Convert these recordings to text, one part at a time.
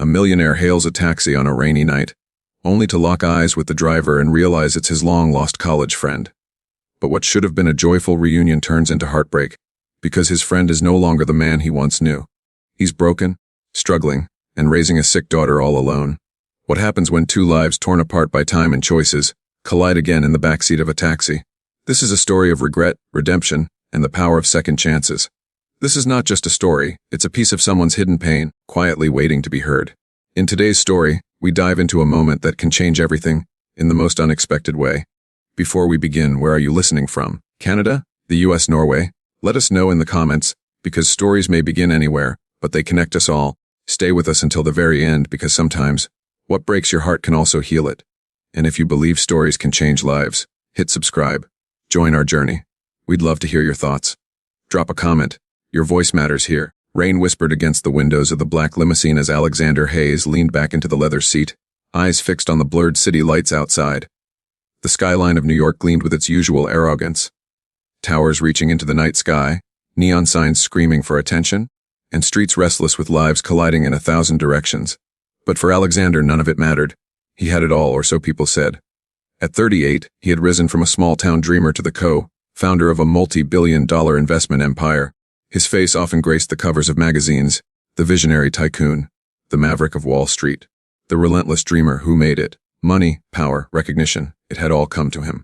millionaire hails a taxi on a rainy night, only to lock eyes with the driver and realize it's his long-lost college friend. But what should have been a joyful reunion turns into heartbreak, because his friend is no longer the man he once knew. He's broken, struggling, and raising a sick daughter all alone. What happens when two lives torn apart by time and choices collide again in the backseat of a taxi? This is a story of regret, redemption, and the power of second chances. This is not just a story, it's a piece of someone's hidden pain, quietly waiting to be heard. In today's story, we dive into a moment that can change everything, in the most unexpected way. Before we begin, where are you listening from? Canada? The US? Norway? Let us know in the comments, because stories may begin anywhere, but they connect us all. Stay with us until the very end, because sometimes, what breaks your heart can also heal it. And if you believe stories can change lives, hit subscribe. Join our journey. We'd love to hear your thoughts. Drop a comment. Your voice matters here. Rain whispered against the windows of the black limousine as Alexander Hayes leaned back into the leather seat, eyes fixed on the blurred city lights outside. The skyline of New York gleamed with its usual arrogance. Towers reaching into the night sky, neon signs screaming for attention, and streets restless with lives colliding in 1,000 directions. But for Alexander, none of it mattered. He had it all, or so people said. At 38, he had risen from a small-town dreamer to the co-founder of a multi-billion-dollar investment empire. His face often graced the covers of magazines, the visionary tycoon, the maverick of Wall Street, the relentless dreamer who made it. Money, power, recognition, it had all come to him.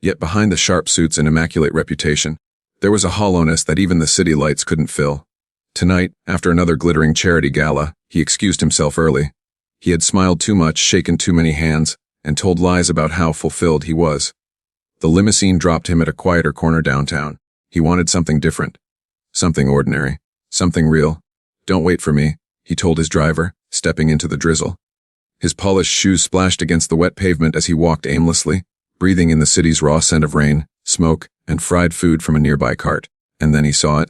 Yet behind the sharp suits and immaculate reputation, there was a hollowness that even the city lights couldn't fill. Tonight, after another glittering charity gala, he excused himself early. He had smiled too much, shaken too many hands, and told lies about how fulfilled he was. The limousine dropped him at a quieter corner downtown. He wanted something different. Something ordinary. Something real. Don't wait for me, he told his driver, stepping into the drizzle. His polished shoes splashed against the wet pavement as he walked aimlessly, breathing in the city's raw scent of rain, smoke, and fried food from a nearby cart. And then he saw it.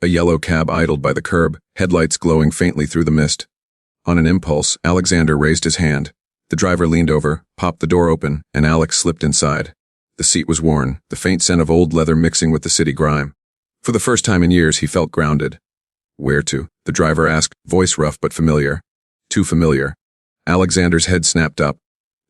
A yellow cab idled by the curb, headlights glowing faintly through the mist. On an impulse, Alexander raised his hand. The driver leaned over, popped the door open, and Alex slipped inside. The seat was worn, the faint scent of old leather mixing with the city grime. For the first time in years, he felt grounded. Where to? The driver asked, voice rough but familiar. Too familiar. Alexander's head snapped up.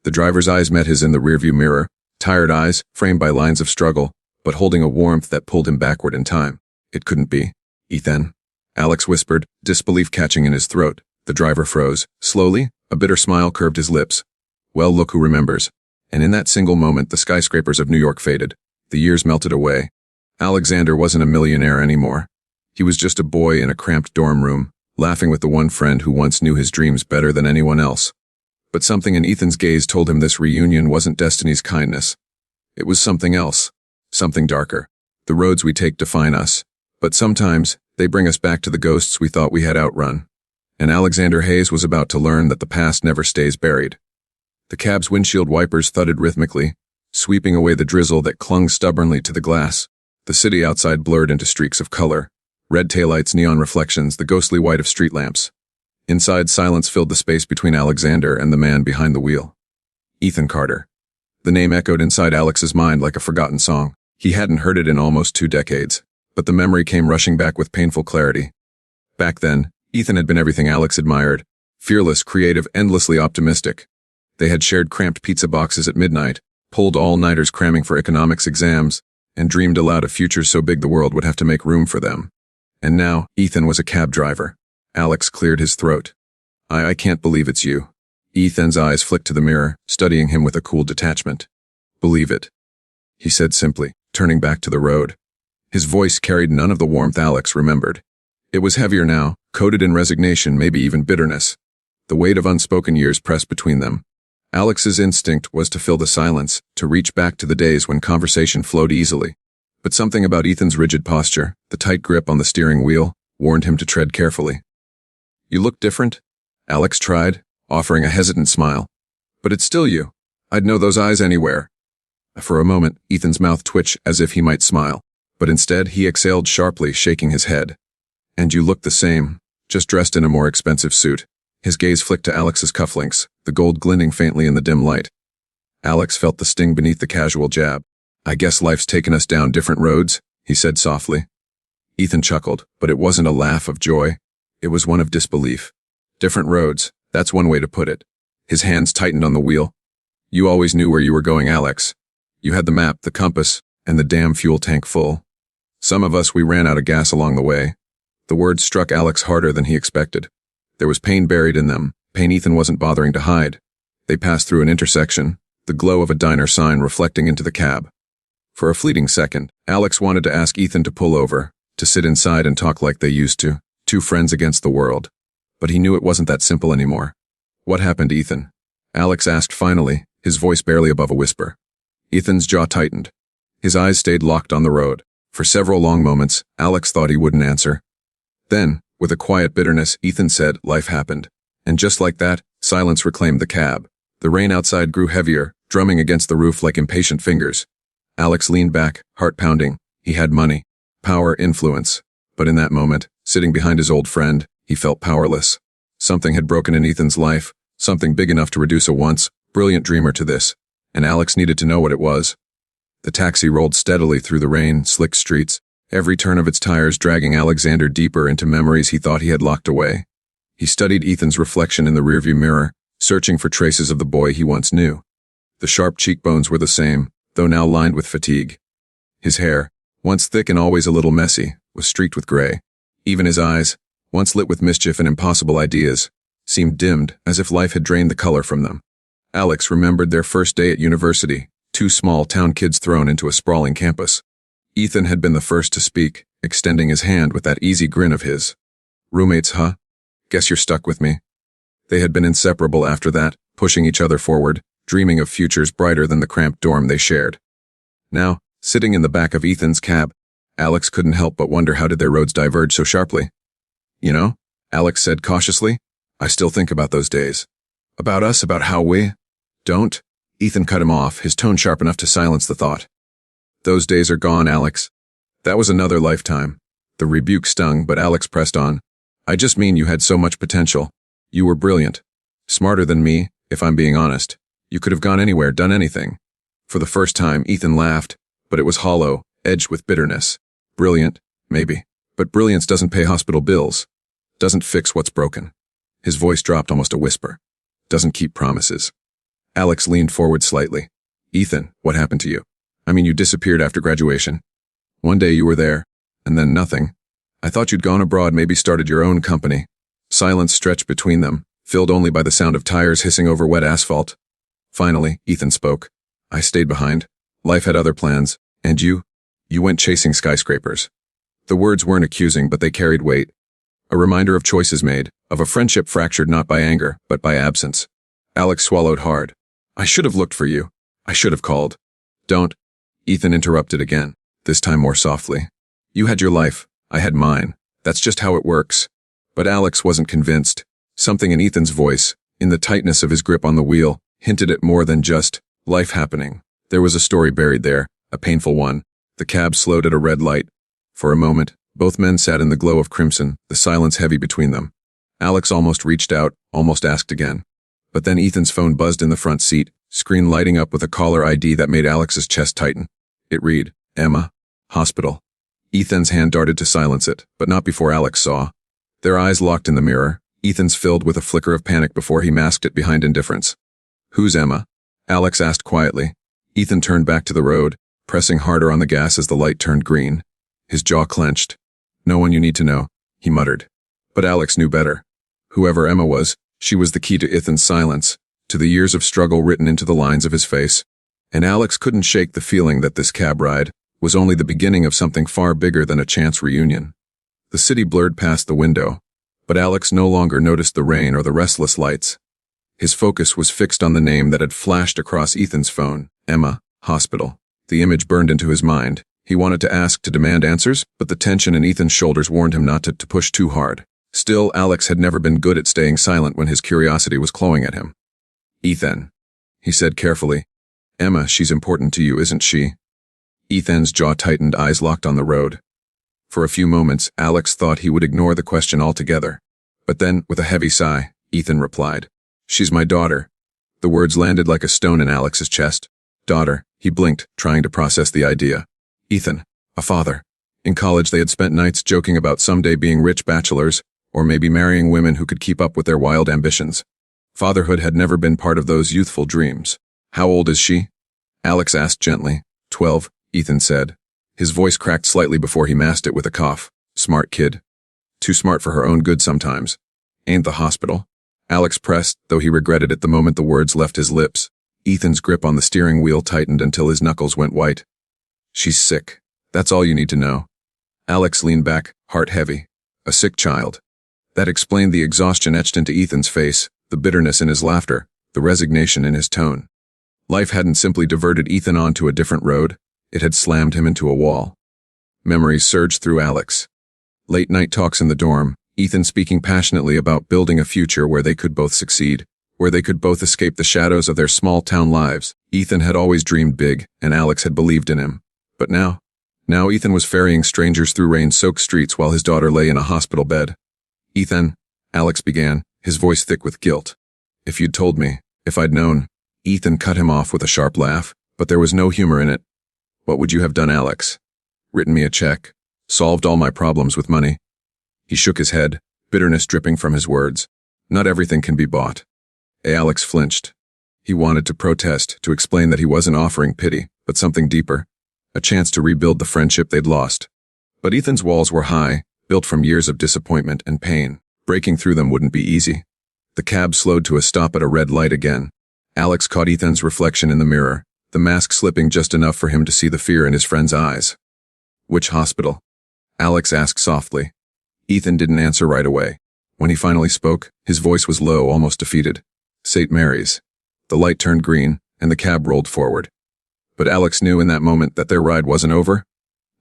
The driver's eyes met his in the rearview mirror, tired eyes, framed by lines of struggle, but holding a warmth that pulled him backward in time. It couldn't be. Ethan? Alex whispered, disbelief catching in his throat. The driver froze. Slowly, a bitter smile curved his lips. Well, look who remembers. And in that single moment, the skyscrapers of New York faded. The years melted away. Alexander wasn't a millionaire anymore. He was just a boy in a cramped dorm room, laughing with the one friend who once knew his dreams better than anyone else. But something in Ethan's gaze told him this reunion wasn't destiny's kindness. It was something else. Something darker. The roads we take define us. But sometimes, they bring us back to the ghosts we thought we had outrun. And Alexander Hayes was about to learn that the past never stays buried. The cab's windshield wipers thudded rhythmically, sweeping away the drizzle that clung stubbornly to the glass. The city outside blurred into streaks of color. Red taillights, neon reflections, the ghostly white of street lamps. Inside, silence filled the space between Alexander and the man behind the wheel. Ethan Carter. The name echoed inside Alex's mind like a forgotten song. He hadn't heard it in almost 2 decades, but the memory came rushing back with painful clarity. Back then, Ethan had been everything Alex admired. Fearless, creative, endlessly optimistic. They had shared cramped pizza boxes at midnight, pulled all-nighters cramming for economics exams, and dreamed aloud of futures so big the world would have to make room for them. And now, Ethan was a cab driver. Alex cleared his throat. I can't believe it's you. Ethan's eyes flicked to the mirror, studying him with a cool detachment. Believe it, he said simply, turning back to the road. His voice carried none of the warmth Alex remembered. It was heavier now, coated in resignation, maybe even bitterness. The weight of unspoken years pressed between them. Alex's instinct was to fill the silence, to reach back to the days when conversation flowed easily. But something about Ethan's rigid posture, the tight grip on the steering wheel, warned him to tread carefully. You look different, Alex tried, offering a hesitant smile. But it's still you. I'd know those eyes anywhere. For a moment, Ethan's mouth twitched as if he might smile, but instead he exhaled sharply, shaking his head. And you look the same, just dressed in a more expensive suit. His gaze flicked to Alex's cufflinks, the gold glinting faintly in the dim light. Alex felt the sting beneath the casual jab. I guess life's taken us down different roads, he said softly. Ethan chuckled, but it wasn't a laugh of joy. It was one of disbelief. Different roads, that's one way to put it. His hands tightened on the wheel. You always knew where you were going, Alex. You had the map, the compass, and the damn fuel tank full. Some of us, we ran out of gas along the way. The words struck Alex harder than he expected. There was pain buried in them, pain Ethan wasn't bothering to hide. They passed through an intersection, the glow of a diner sign reflecting into the cab. For a fleeting second, Alex wanted to ask Ethan to pull over, to sit inside and talk like they used to, two friends against the world. But he knew it wasn't that simple anymore. What happened, Ethan? Alex asked finally, his voice barely above a whisper. Ethan's jaw tightened. His eyes stayed locked on the road. For several long moments, Alex thought he wouldn't answer. Then, with a quiet bitterness, Ethan said, life happened. And just like that, silence reclaimed the cab. The rain outside grew heavier, drumming against the roof like impatient fingers. Alex leaned back, heart pounding. He had money, power, influence. But in that moment, sitting behind his old friend, he felt powerless. Something had broken in Ethan's life, something big enough to reduce a once brilliant dreamer to this, and Alex needed to know what it was. The taxi rolled steadily through the rain, slick streets, every turn of its tires dragging Alexander deeper into memories he thought he had locked away. He studied Ethan's reflection in the rearview mirror, searching for traces of the boy he once knew. The sharp cheekbones were the same, though now lined with fatigue. His hair, once thick and always a little messy, was streaked with gray. Even his eyes, once lit with mischief and impossible ideas, seemed dimmed, as if life had drained the color from them. Alex remembered their first day at university, two small town kids thrown into a sprawling campus. Ethan had been the first to speak, extending his hand with that easy grin of his. Roommates, huh? Guess you're stuck with me. They had been inseparable after that, pushing each other forward, dreaming of futures brighter than the cramped dorm they shared. Now, sitting in the back of Ethan's cab, Alex couldn't help but wonder how did their roads diverge so sharply. You know, Alex said cautiously, I still think about those days. About us, about how we... Don't. Ethan cut him off, his tone sharp enough to silence the thought. Those days are gone, Alex. That was another lifetime. The rebuke stung, but Alex pressed on. I just mean you had so much potential. You were brilliant. Smarter than me, if I'm being honest. You could have gone anywhere, done anything. For the first time, Ethan laughed, but it was hollow, edged with bitterness. Brilliant, maybe. But brilliance doesn't pay hospital bills. Doesn't fix what's broken. His voice dropped almost a whisper. Doesn't keep promises. Alex leaned forward slightly. Ethan, what happened to you? I mean, you disappeared after graduation. One day you were there, and then nothing. I thought you'd gone abroad, maybe started your own company. Silence stretched between them, filled only by the sound of tires hissing over wet asphalt. Finally, Ethan spoke. I stayed behind. Life had other plans. And you? You went chasing skyscrapers. The words weren't accusing, but they carried weight. A reminder of choices made, of a friendship fractured not by anger, but by absence. Alex swallowed hard. I should have looked for you. I should have called. Don't. Ethan interrupted again, this time more softly. You had your life. I had mine. That's just how it works. But Alex wasn't convinced. Something in Ethan's voice, in the tightness of his grip on the wheel, hinted at more than just life happening. There was a story buried there, a painful one. The cab slowed at a red light. For a moment, both men sat in the glow of crimson, the silence heavy between them. Alex almost reached out, almost asked again. But then Ethan's phone buzzed in the front seat, screen lighting up with a caller ID that made Alex's chest tighten. It read, Emma, hospital. Ethan's hand darted to silence it, but not before Alex saw. Their eyes locked in the mirror, Ethan's filled with a flicker of panic before he masked it behind indifference. Who's Emma? Alex asked quietly. Ethan turned back to the road, pressing harder on the gas as the light turned green. His jaw clenched. No one you need to know, he muttered. But Alex knew better. Whoever Emma was, she was the key to Ethan's silence, to the years of struggle written into the lines of his face. And Alex couldn't shake the feeling that this cab ride was only the beginning of something far bigger than a chance reunion. The city blurred past the window, but Alex no longer noticed the rain or the restless lights. His focus was fixed on the name that had flashed across Ethan's phone, Emma, hospital. The image burned into his mind. He wanted to ask, to demand answers, but the tension in Ethan's shoulders warned him not to push too hard. Still, Alex had never been good at staying silent when his curiosity was clawing at him. Ethan, he said carefully. Emma, she's important to you, isn't she? Ethan's jaw tightened, eyes locked on the road. For a few moments, Alex thought he would ignore the question altogether. But then, with a heavy sigh, Ethan replied, She's my daughter. The words landed like a stone in Alex's chest. Daughter, he blinked, trying to process the idea. Ethan, a father. In college they had spent nights joking about someday being rich bachelors, Or maybe marrying women who could keep up with their wild ambitions. Fatherhood had never been part of those youthful dreams. How old is she? Alex asked gently. 12, Ethan said. His voice cracked slightly before he masked it with a cough. Smart kid. Too smart for her own good sometimes. Ain't the hospital? Alex pressed, though he regretted it the moment the words left his lips. Ethan's grip on the steering wheel tightened until his knuckles went white. She's sick. That's all you need to know. Alex leaned back, heart heavy. A sick child. That explained the exhaustion etched into Ethan's face, the bitterness in his laughter, the resignation in his tone. Life hadn't simply diverted Ethan onto a different road, it had slammed him into a wall. Memories surged through Alex. Late night talks in the dorm, Ethan speaking passionately about building a future where they could both succeed, where they could both escape the shadows of their small-town lives. Ethan had always dreamed big, and Alex had believed in him. But now Ethan was ferrying strangers through rain-soaked streets while his daughter lay in a hospital bed. Ethan, Alex began, his voice thick with guilt. If you'd told me, if I'd known. Ethan cut him off with a sharp laugh, but there was no humor in it. What would you have done, Alex? Written me a check? Solved all my problems with money? He shook his head, bitterness dripping from his words. Not everything can be bought. Alex flinched. He wanted to protest, to explain that he wasn't offering pity, but something deeper. A chance to rebuild the friendship they'd lost. But Ethan's walls were high, built from years of disappointment and pain. Breaking through them wouldn't be easy. The cab slowed to a stop at a red light again. Alex caught Ethan's reflection in the mirror, the mask slipping just enough for him to see the fear in his friend's eyes. Which hospital? Alex asked softly. Ethan didn't answer right away. When he finally spoke, his voice was low, almost defeated. St. Mary's. The light turned green, and the cab rolled forward. But Alex knew in that moment that their ride wasn't over.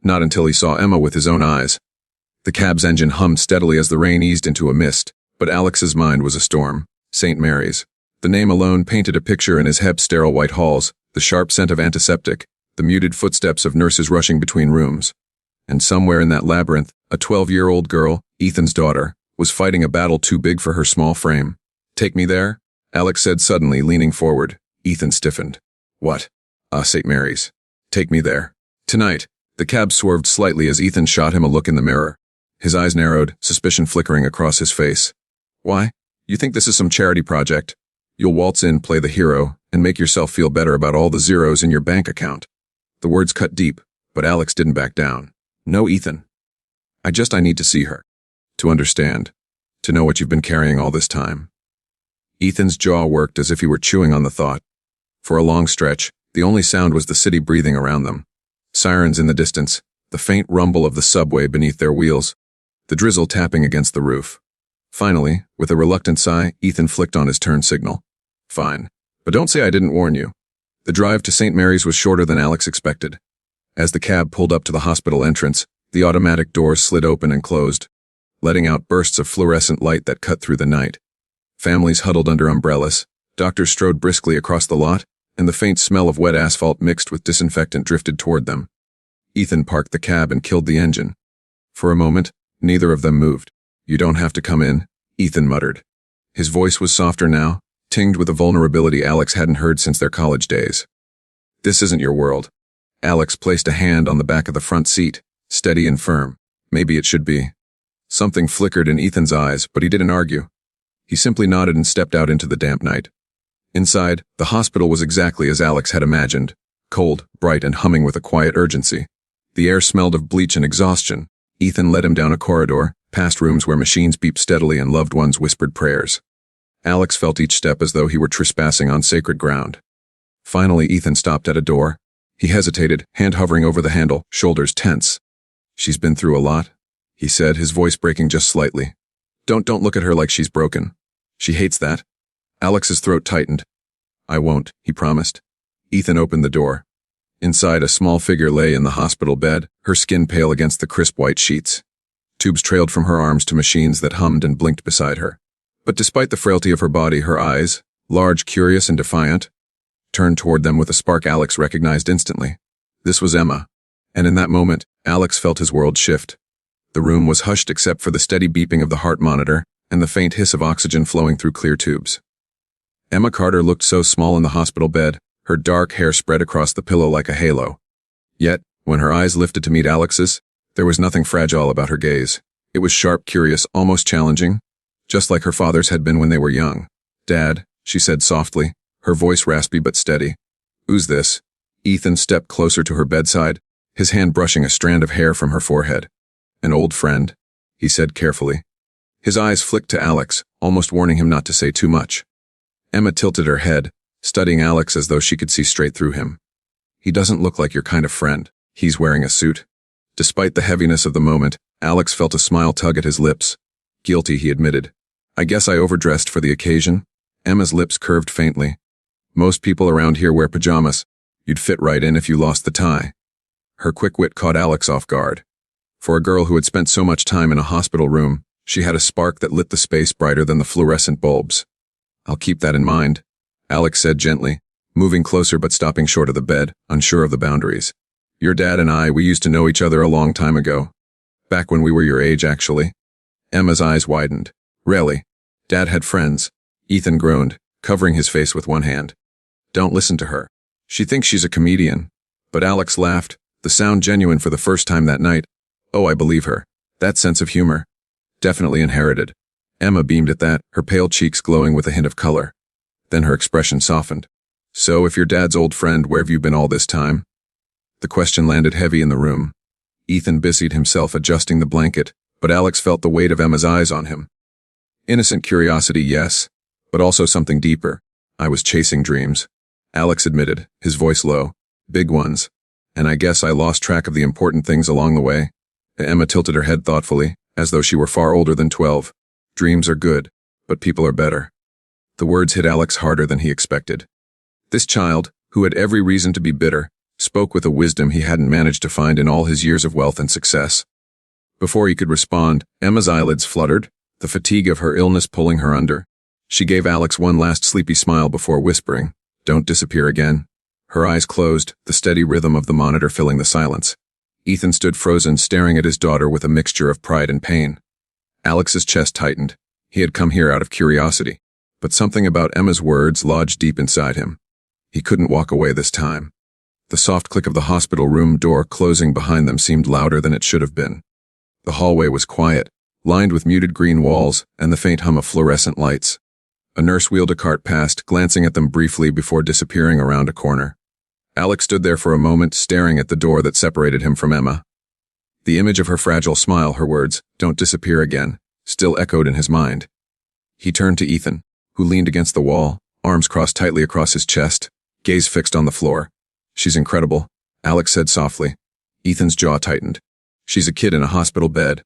Not until he saw Emma with his own eyes. The cab's engine hummed steadily as the rain eased into a mist, but Alex's mind was a storm. St. Mary's. The name alone painted a picture in his sterile white halls, the sharp scent of antiseptic, the muted footsteps of nurses rushing between rooms. And somewhere in that labyrinth, a 12-year-old girl, Ethan's daughter, was fighting a battle too big for her small frame. Take me there? Alex said suddenly, leaning forward. Ethan stiffened. What? St. Mary's. Take me there. Tonight. The cab swerved slightly as Ethan shot him a look in the mirror. His eyes narrowed, suspicion flickering across his face. Why? You think this is some charity project? You'll waltz in, play the hero, and make yourself feel better about all the zeros in your bank account. The words cut deep, but Alex didn't back down. No, Ethan. I need to see her. To understand. To know what you've been carrying all this time. Ethan's jaw worked as if he were chewing on the thought. For a long stretch, the only sound was the city breathing around them. Sirens in the distance, the faint rumble of the subway beneath their wheels, the drizzle tapping against the roof. Finally, with a reluctant sigh, Ethan flicked on his turn signal. Fine. But don't say I didn't warn you. The drive to St. Mary's was shorter than Alex expected. As the cab pulled up to the hospital entrance, the automatic doors slid open and closed, letting out bursts of fluorescent light that cut through the night. Families huddled under umbrellas, doctors strode briskly across the lot, and the faint smell of wet asphalt mixed with disinfectant drifted toward them. Ethan parked the cab and killed the engine. For a moment, neither of them moved. You don't have to come in, Ethan muttered. His voice was softer now, tinged with a vulnerability Alex hadn't heard since their college days. This isn't your world. Alex placed a hand on the back of the front seat, steady and firm. Maybe it should be. Something flickered in Ethan's eyes, but he didn't argue. He simply nodded and stepped out into the damp night. Inside, the hospital was exactly as Alex had imagined. Cold, bright, and humming with a quiet urgency. The air smelled of bleach and exhaustion. Ethan led him down a corridor, past rooms where machines beeped steadily and loved ones whispered prayers. Alex felt each step as though he were trespassing on sacred ground. Finally, Ethan stopped at a door. He hesitated, hand hovering over the handle, shoulders tense. She's been through a lot, he said, his voice breaking just slightly. Don't look at her like she's broken. She hates that. Alex's throat tightened. I won't, he promised. Ethan opened the door. Inside, a small figure lay in the hospital bed, her skin pale against the crisp white sheets. Tubes trailed from her arms to machines that hummed and blinked beside her. But despite the frailty of her body, her eyes, large, curious, and defiant, turned toward them with a spark Alex recognized instantly. This was Emma. And in that moment, Alex felt his world shift. The room was hushed except for the steady beeping of the heart monitor and the faint hiss of oxygen flowing through clear tubes. Emma Carter looked so small in the hospital bed, her dark hair spread across the pillow like a halo. Yet, when her eyes lifted to meet Alex's, there was nothing fragile about her gaze. It was sharp, curious, almost challenging, just like her father's had been when they were young. "Dad," she said softly, her voice raspy but steady. "Who's this?" Ethan stepped closer to her bedside, his hand brushing a strand of hair from her forehead. "An old friend," he said carefully. His eyes flicked to Alex, almost warning him not to say too much. Emma tilted her head, studying Alex as though she could see straight through him. "He doesn't look like your kind of friend. He's wearing a suit." Despite the heaviness of the moment, Alex felt a smile tug at his lips. "Guilty," he admitted. "I guess I overdressed for the occasion." Emma's lips curved faintly. "Most people around here wear pajamas. You'd fit right in if you lost the tie." Her quick wit caught Alex off guard. For a girl who had spent so much time in a hospital room, she had a spark that lit the space brighter than the fluorescent bulbs. "I'll keep that in mind," Alex said gently, moving closer but stopping short of the bed, unsure of the boundaries. "Your dad and we used to know each other a long time ago. Back when we were your age, actually." Emma's eyes widened. "Really? Dad had friends?" Ethan groaned, covering his face with one hand. "Don't listen to her. She thinks she's a comedian." But Alex laughed, the sound genuine for the first time that night. "Oh, I believe her. That sense of humor. Definitely inherited." Emma beamed at that, her pale cheeks glowing with a hint of color. Then her expression softened. "So if your dad's old friend, where have you been all this time?" The question landed heavy in the room. Ethan busied himself adjusting the blanket, but Alex felt the weight of Emma's eyes on him. Innocent curiosity, yes, but also something deeper. "I was chasing dreams," Alex admitted, his voice low. "Big ones. And I guess I lost track of the important things along the way." Emma tilted her head thoughtfully, as though she were far older than 12. "Dreams are good, but people are better." The words hit Alex harder than he expected. This child, who had every reason to be bitter, spoke with a wisdom he hadn't managed to find in all his years of wealth and success. Before he could respond, Emma's eyelids fluttered, the fatigue of her illness pulling her under. She gave Alex one last sleepy smile before whispering, "Don't disappear again." Her eyes closed, the steady rhythm of the monitor filling the silence. Ethan stood frozen, staring at his daughter with a mixture of pride and pain. Alex's chest tightened. He had come here out of curiosity, but something about Emma's words lodged deep inside him. He couldn't walk away this time. The soft click of the hospital room door closing behind them seemed louder than it should have been. The hallway was quiet, lined with muted green walls and the faint hum of fluorescent lights. A nurse wheeled a cart past, glancing at them briefly before disappearing around a corner. Alex stood there for a moment, staring at the door that separated him from Emma. The image of her fragile smile, her words, "Don't disappear again," still echoed in his mind. He turned to Ethan, who leaned against the wall, arms crossed tightly across his chest, gaze fixed on the floor. "She's incredible," Alex said softly. Ethan's jaw tightened. "She's a kid in a hospital bed.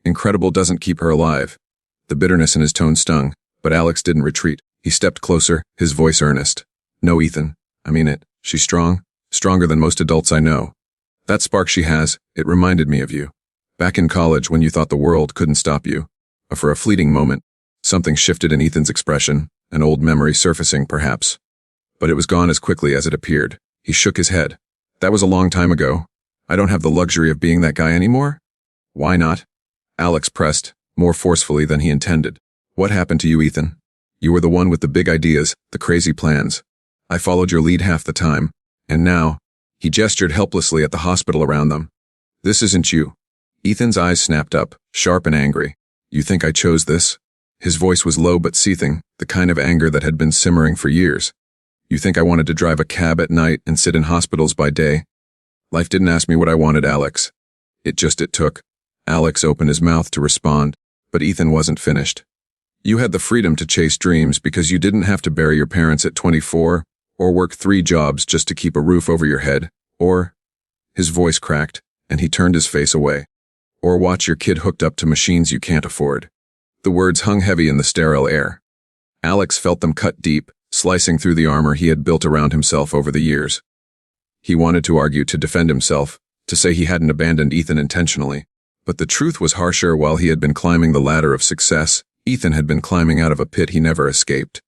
Incredible doesn't keep her alive." The bitterness in his tone stung, but Alex didn't retreat. He stepped closer, his voice earnest. "No, Ethan, I mean it. She's strong, stronger than most adults I know. That spark she has, it reminded me of you. Back in college when you thought the world couldn't stop you." For a fleeting moment, something shifted in Ethan's expression, an old memory surfacing, perhaps. But it was gone as quickly as it appeared. He shook his head. "That was a long time ago. I don't have the luxury of being that guy anymore." "Why not?" Alex pressed, more forcefully than he intended. "What happened to you, Ethan? You were the one with the big ideas, the crazy plans. I followed your lead half the time, and now—" He gestured helplessly at the hospital around them. "This isn't you." Ethan's eyes snapped up, sharp and angry. "You think I chose this?" His voice was low but seething, the kind of anger that had been simmering for years. "You think I wanted to drive a cab at night and sit in hospitals by day? Life didn't ask me what I wanted, Alex. It took." Alex opened his mouth to respond, but Ethan wasn't finished. "You had the freedom to chase dreams because you didn't have to bury your parents at 24, or work 3 jobs just to keep a roof over your head, or—" His voice cracked, and he turned his face away. "Or watch your kid hooked up to machines you can't afford." The words hung heavy in the sterile air. Alex felt them cut deep, slicing through the armor he had built around himself over the years. He wanted to argue, to defend himself, to say he hadn't abandoned Ethan intentionally, but the truth was harsher. While he had been climbing the ladder of success, Ethan had been climbing out of a pit he never escaped.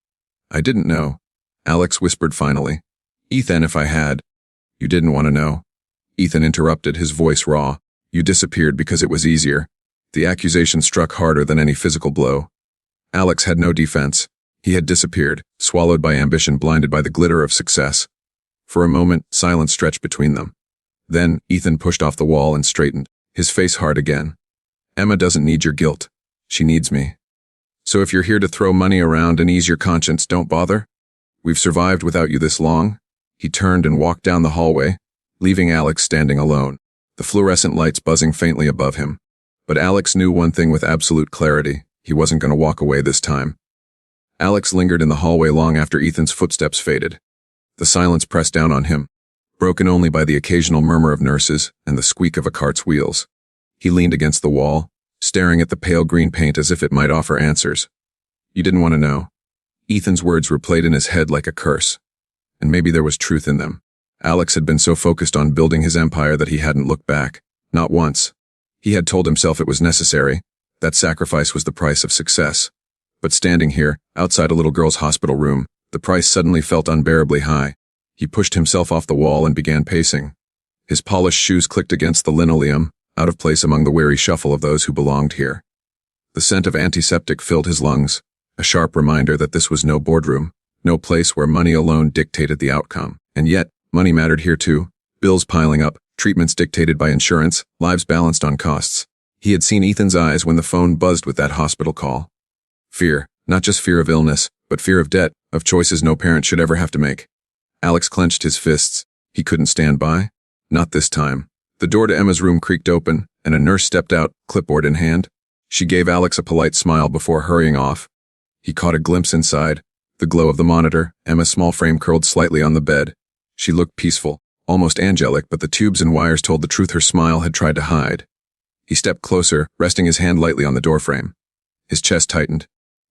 "I didn't know," Alex whispered finally. "Ethan, if I had—" "You didn't want to know," Ethan interrupted, his voice raw. "You disappeared because it was easier." The accusation struck harder than any physical blow. Alex had no defense. He had disappeared, swallowed by ambition, blinded by the glitter of success. For a moment, silence stretched between them. Then, Ethan pushed off the wall and straightened, his face hard again. Emma doesn't need your guilt. She needs me. So if you're here to throw money around and ease your conscience, don't bother. We've survived without you this long. He turned and walked down the hallway, leaving Alex standing alone, the fluorescent lights buzzing faintly above him. But Alex knew one thing with absolute clarity. He wasn't going to walk away this time. Alex lingered in the hallway long after Ethan's footsteps faded. The silence pressed down on him, broken only by the occasional murmur of nurses and the squeak of a cart's wheels. He leaned against the wall, staring at the pale green paint as if it might offer answers. You didn't want to know. Ethan's words replayed in his head like a curse. And maybe there was truth in them. Alex had been so focused on building his empire that he hadn't looked back. Not once. He had told himself it was necessary. That sacrifice was the price of success. But standing here, outside a little girl's hospital room, the price suddenly felt unbearably high. He pushed himself off the wall and began pacing. His polished shoes clicked against the linoleum, out of place among the weary shuffle of those who belonged here. The scent of antiseptic filled his lungs, a sharp reminder that this was no boardroom, no place where money alone dictated the outcome. And yet, money mattered here too. Bills piling up, treatments dictated by insurance, lives balanced on costs. He had seen Ethan's eyes when the phone buzzed with that hospital call. Fear, not just fear of illness, but fear of debt, of choices no parent should ever have to make. Alex clenched his fists. He couldn't stand by. Not this time. The door to Emma's room creaked open, and a nurse stepped out, clipboard in hand. She gave Alex a polite smile before hurrying off. He caught a glimpse inside, the glow of the monitor, Emma's small frame curled slightly on the bed. She looked peaceful, almost angelic, but the tubes and wires told the truth her smile had tried to hide. He stepped closer, resting his hand lightly on the doorframe. His chest tightened.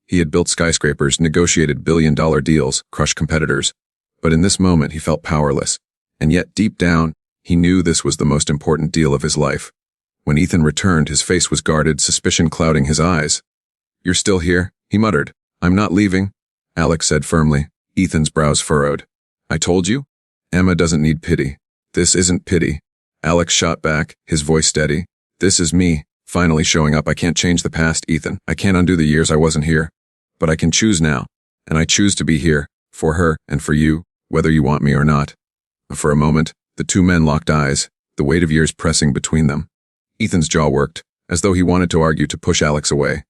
He had built skyscrapers, negotiated billion-dollar deals, crushed competitors. But in this moment he felt powerless. And yet, deep down, he knew this was the most important deal of his life. When Ethan returned, his face was guarded, suspicion clouding his eyes. "You're still here?" he muttered. "I'm not leaving," Alex said firmly. Ethan's brows furrowed. "I told you? Emma doesn't need pity." "This isn't pity," Alex shot back, his voice steady. "This is me, finally showing up. I can't change the past, Ethan. I can't undo the years I wasn't here. But I can choose now, and I choose to be here, for her and for you, whether you want me or not." For a moment, the two men locked eyes, the weight of years pressing between them. Ethan's jaw worked, as though he wanted to argue to push Alex away.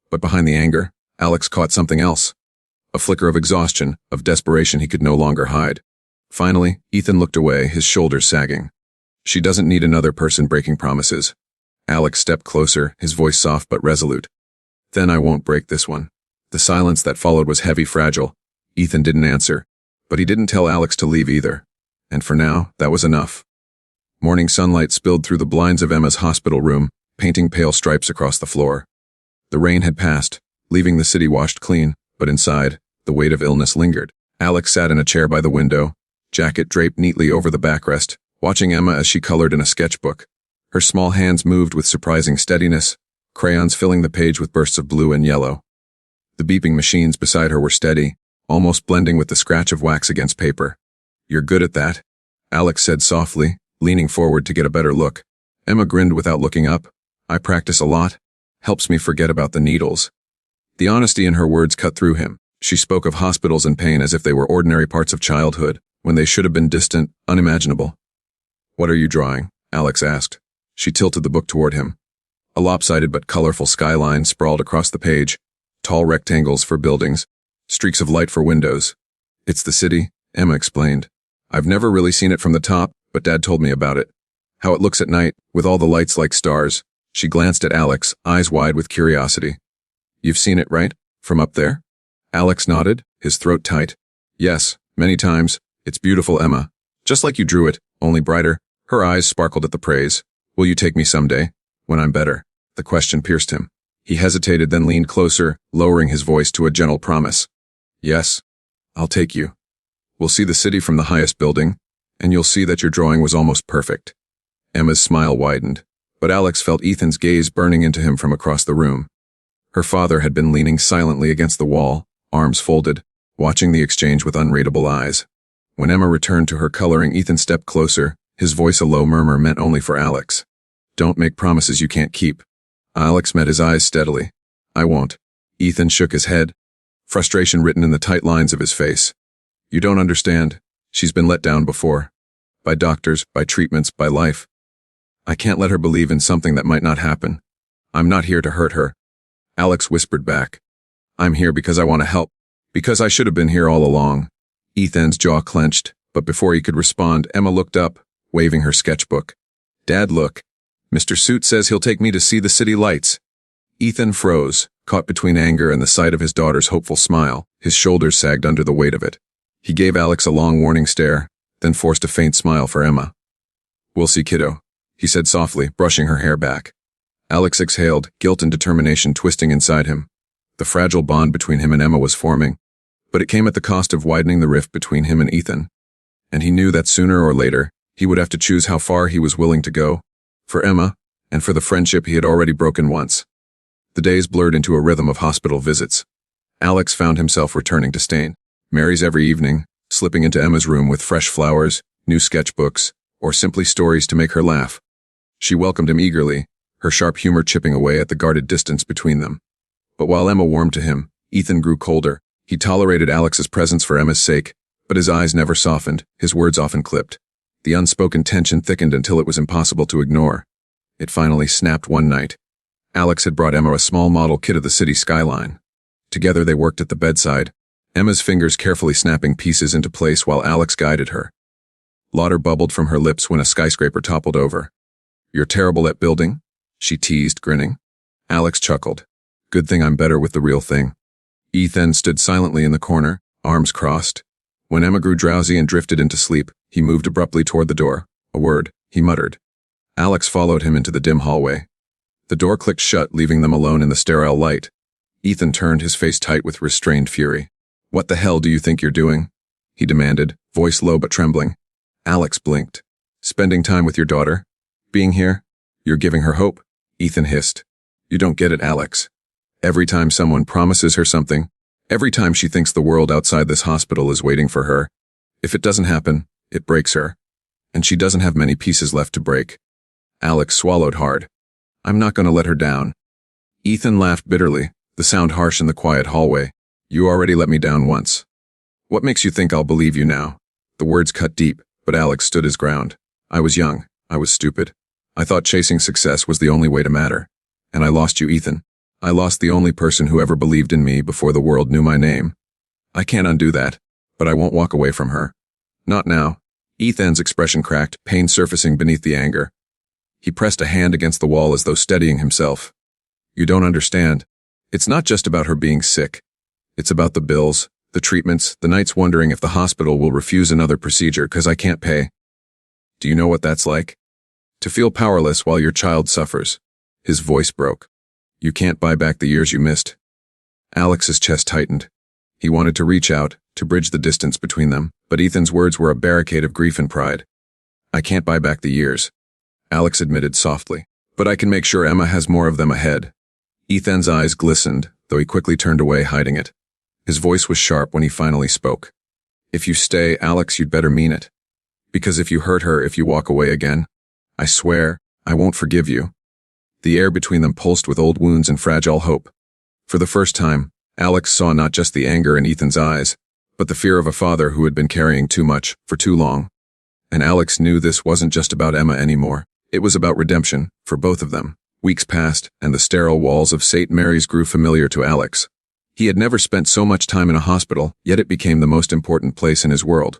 But behind the anger, Alex caught something else. A flicker of exhaustion, of desperation he could no longer hide. Finally, Ethan looked away, his shoulders sagging. "She doesn't need another person breaking promises." Alex stepped closer, his voice soft but resolute. "Then I won't break this one." The silence that followed was heavy, fragile. Ethan didn't answer, but he didn't tell Alex to leave either. And for now, that was enough. Morning sunlight spilled through the blinds of Emma's hospital room, painting pale stripes across the floor. The rain had passed, leaving the city washed clean, but inside, the weight of illness lingered. Alex sat in a chair by the window, jacket draped neatly over the backrest, watching Emma as she colored in a sketchbook. Her small hands moved with surprising steadiness, crayons filling the page with bursts of blue and yellow. The beeping machines beside her were steady, almost blending with the scratch of wax against paper. "You're good at that," Alex said softly, leaning forward to get a better look. Emma grinned without looking up. "I practice a lot. Helps me forget about the needles." The honesty in her words cut through him. She spoke of hospitals and pain as if they were ordinary parts of childhood, when they should have been distant, unimaginable. "What are you drawing?" Alex asked. She tilted the book toward him. A lopsided but colorful skyline sprawled across the page, tall rectangles for buildings, streaks of light for windows. "It's the city," Emma explained. "I've never really seen it from the top, but Dad told me about it. How it looks at night, with all the lights like stars." She glanced at Alex, eyes wide with curiosity. "You've seen it, right? From up there?" Alex nodded, his throat tight. "Yes, many times. It's beautiful, Emma. Just like you drew it, only brighter." Her eyes sparkled at the praise. "Will you take me someday? When I'm better?" The question pierced him. He hesitated, then leaned closer, lowering his voice to a gentle promise. "Yes, I'll take you. We'll see the city from the highest building, and you'll see that your drawing was almost perfect." Emma's smile widened, but Alex felt Ethan's gaze burning into him from across the room. Her father had been leaning silently against the wall, arms folded, watching the exchange with unreadable eyes. When Emma returned to her coloring, Ethan stepped closer, his voice a low murmur meant only for Alex. "Don't make promises you can't keep." Alex met his eyes steadily. "I won't." Ethan shook his head, frustration written in the tight lines of his face. "You don't understand. She's been let down before. By doctors, by treatments, by life. I can't let her believe in something that might not happen. I'm not here to hurt her. Alex whispered back. I'm here because I want to help. Because I should have been here all along. Ethan's jaw clenched, but before he could respond, Emma looked up, waving her sketchbook. Dad, look. Mr. Suit says he'll take me to see the city lights. Ethan froze, caught between anger and the sight of his daughter's hopeful smile. His shoulders sagged under the weight of it. He gave Alex a long warning stare, then forced a faint smile for Emma. We'll see, kiddo, he said softly, brushing her hair back. Alex exhaled, guilt and determination twisting inside him. The fragile bond between him and Emma was forming, but it came at the cost of widening the rift between him and Ethan. And he knew that sooner or later, he would have to choose how far he was willing to go, for Emma, and for the friendship he had already broken once. The days blurred into a rhythm of hospital visits. Alex found himself returning to Stain, Mary's every evening, slipping into Emma's room with fresh flowers, new sketchbooks, or simply stories to make her laugh. She welcomed him eagerly, her sharp humor chipping away at the guarded distance between them. But while Emma warmed to him, Ethan grew colder. He tolerated Alex's presence for Emma's sake, but his eyes never softened, his words often clipped. The unspoken tension thickened until it was impossible to ignore. It finally snapped one night. Alex had brought Emma a small model kit of the city skyline. Together they worked at the bedside, Emma's fingers carefully snapping pieces into place while Alex guided her. Laughter bubbled from her lips when a skyscraper toppled over. You're terrible at building? She teased, grinning. Alex chuckled. Good thing I'm better with the real thing. Ethan stood silently in the corner, arms crossed. When Emma grew drowsy and drifted into sleep, he moved abruptly toward the door. A word, he muttered. Alex followed him into the dim hallway. The door clicked shut, leaving them alone in the sterile light. Ethan turned, his face tight with restrained fury. What the hell do you think you're doing? He demanded, voice low but trembling. Alex blinked. Spending time with your daughter? Being here? You're giving her hope? Ethan hissed. You don't get it, Alex. Every time someone promises her something, every time she thinks the world outside this hospital is waiting for her, if it doesn't happen, it breaks her. And she doesn't have many pieces left to break. Alex swallowed hard. I'm not going to let her down. Ethan laughed bitterly, the sound harsh in the quiet hallway. You already let me down once. What makes you think I'll believe you now? The words cut deep, but Alex stood his ground. I was young. I was stupid. I thought chasing success was the only way to matter. And I lost you, Ethan. I lost the only person who ever believed in me before the world knew my name. I can't undo that, but I won't walk away from her. Not now. Ethan's expression cracked, pain surfacing beneath the anger. He pressed a hand against the wall as though steadying himself. You don't understand. It's not just about her being sick. It's about the bills, the treatments, the nights wondering if the hospital will refuse another procedure because I can't pay. Do you know what that's like? To feel powerless while your child suffers. His voice broke. You can't buy back the years you missed. Alex's chest tightened. He wanted to reach out, to bridge the distance between them, but Ethan's words were a barricade of grief and pride. I can't buy back the years, Alex admitted softly, but I can make sure Emma has more of them ahead. Ethan's eyes glistened, though he quickly turned away, hiding it. His voice was sharp when he finally spoke. If you stay, Alex, you'd better mean it. Because if you hurt her, if you walk away again, I swear, I won't forgive you. The air between them pulsed with old wounds and fragile hope. For the first time, Alex saw not just the anger in Ethan's eyes, but the fear of a father who had been carrying too much for too long. And Alex knew this wasn't just about Emma anymore. It was about redemption, for both of them. Weeks passed, and the sterile walls of St. Mary's grew familiar to Alex. He had never spent so much time in a hospital, yet it became the most important place in his world.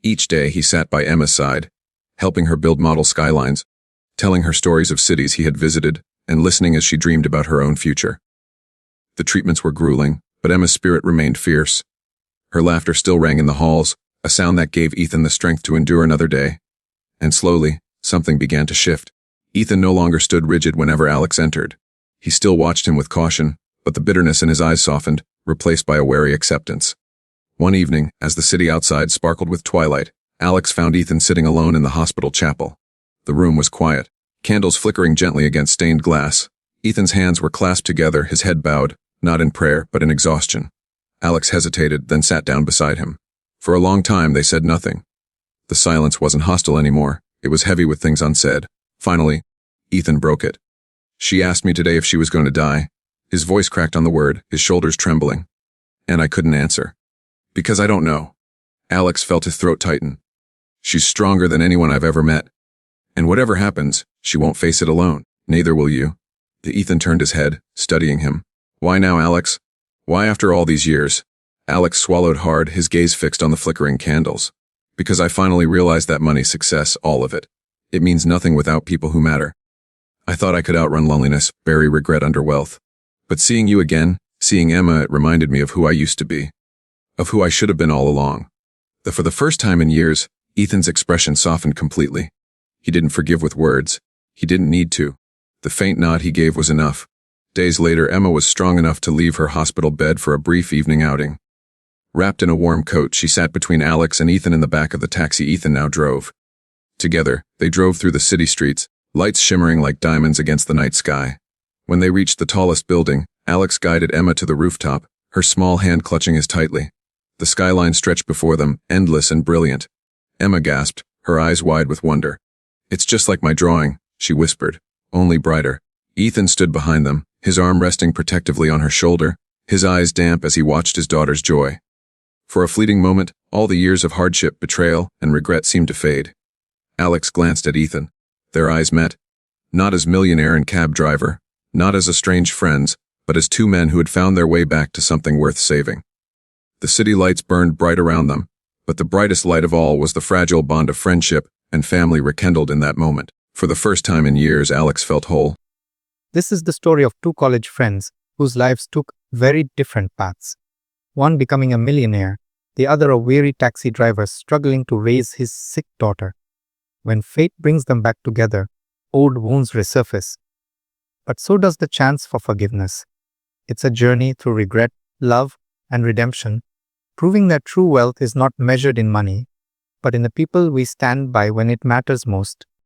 Each day he sat by Emma's side, helping her build model skylines, telling her stories of cities he had visited, and listening as she dreamed about her own future. The treatments were grueling, but Emma's spirit remained fierce. Her laughter still rang in the halls, a sound that gave Ethan the strength to endure another day. And slowly, something began to shift. Ethan no longer stood rigid whenever Alex entered. He still watched him with caution, but the bitterness in his eyes softened, replaced by a wary acceptance. One evening, as the city outside sparkled with twilight, Alex found Ethan sitting alone in the hospital chapel. The room was quiet, candles flickering gently against stained glass. Ethan's hands were clasped together, his head bowed, not in prayer, but in exhaustion. Alex hesitated, then sat down beside him. For a long time, they said nothing. The silence wasn't hostile anymore. It was heavy with things unsaid. Finally, Ethan broke it. She asked me today if she was going to die. His voice cracked on the word, his shoulders trembling. And I couldn't answer. Because I don't know. Alex felt his throat tighten. She's stronger than anyone I've ever met. And whatever happens, she won't face it alone. Neither will you. Ethan turned his head, studying him. Why now, Alex? Why after all these years? Alex swallowed hard, his gaze fixed on the flickering candles. Because I finally realized that money, success, all of it. It means nothing without people who matter. I thought I could outrun loneliness, bury regret under wealth. But seeing you again, seeing Emma, it reminded me of who I used to be. Of who I should have been all along. For the first time in years, Ethan's expression softened completely. He didn't forgive with words. He didn't need to. The faint nod he gave was enough. Days later, Emma was strong enough to leave her hospital bed for a brief evening outing. Wrapped in a warm coat, she sat between Alex and Ethan in the back of the taxi Ethan now drove. Together, they drove through the city streets, lights shimmering like diamonds against the night sky. When they reached the tallest building, Alex guided Emma to the rooftop, her small hand clutching his tightly. The skyline stretched before them, endless and brilliant. Emma gasped, her eyes wide with wonder. It's just like my drawing, she whispered, only brighter. Ethan stood behind them, his arm resting protectively on her shoulder, his eyes damp as he watched his daughter's joy. For a fleeting moment, all the years of hardship, betrayal, and regret seemed to fade. Alex glanced at Ethan. Their eyes met. Not as millionaire and cab driver, not as estranged friends, but as two men who had found their way back to something worth saving. The city lights burned bright around them, but the brightest light of all was the fragile bond of friendship and family rekindled in that moment. For the first time in years, Alex felt whole. This is the story of two college friends whose lives took very different paths. One becoming a millionaire, the other a weary taxi driver struggling to raise his sick daughter. When fate brings them back together, old wounds resurface. But so does the chance for forgiveness. It's a journey through regret, love, and redemption, proving that true wealth is not measured in money, but in the people we stand by when it matters most.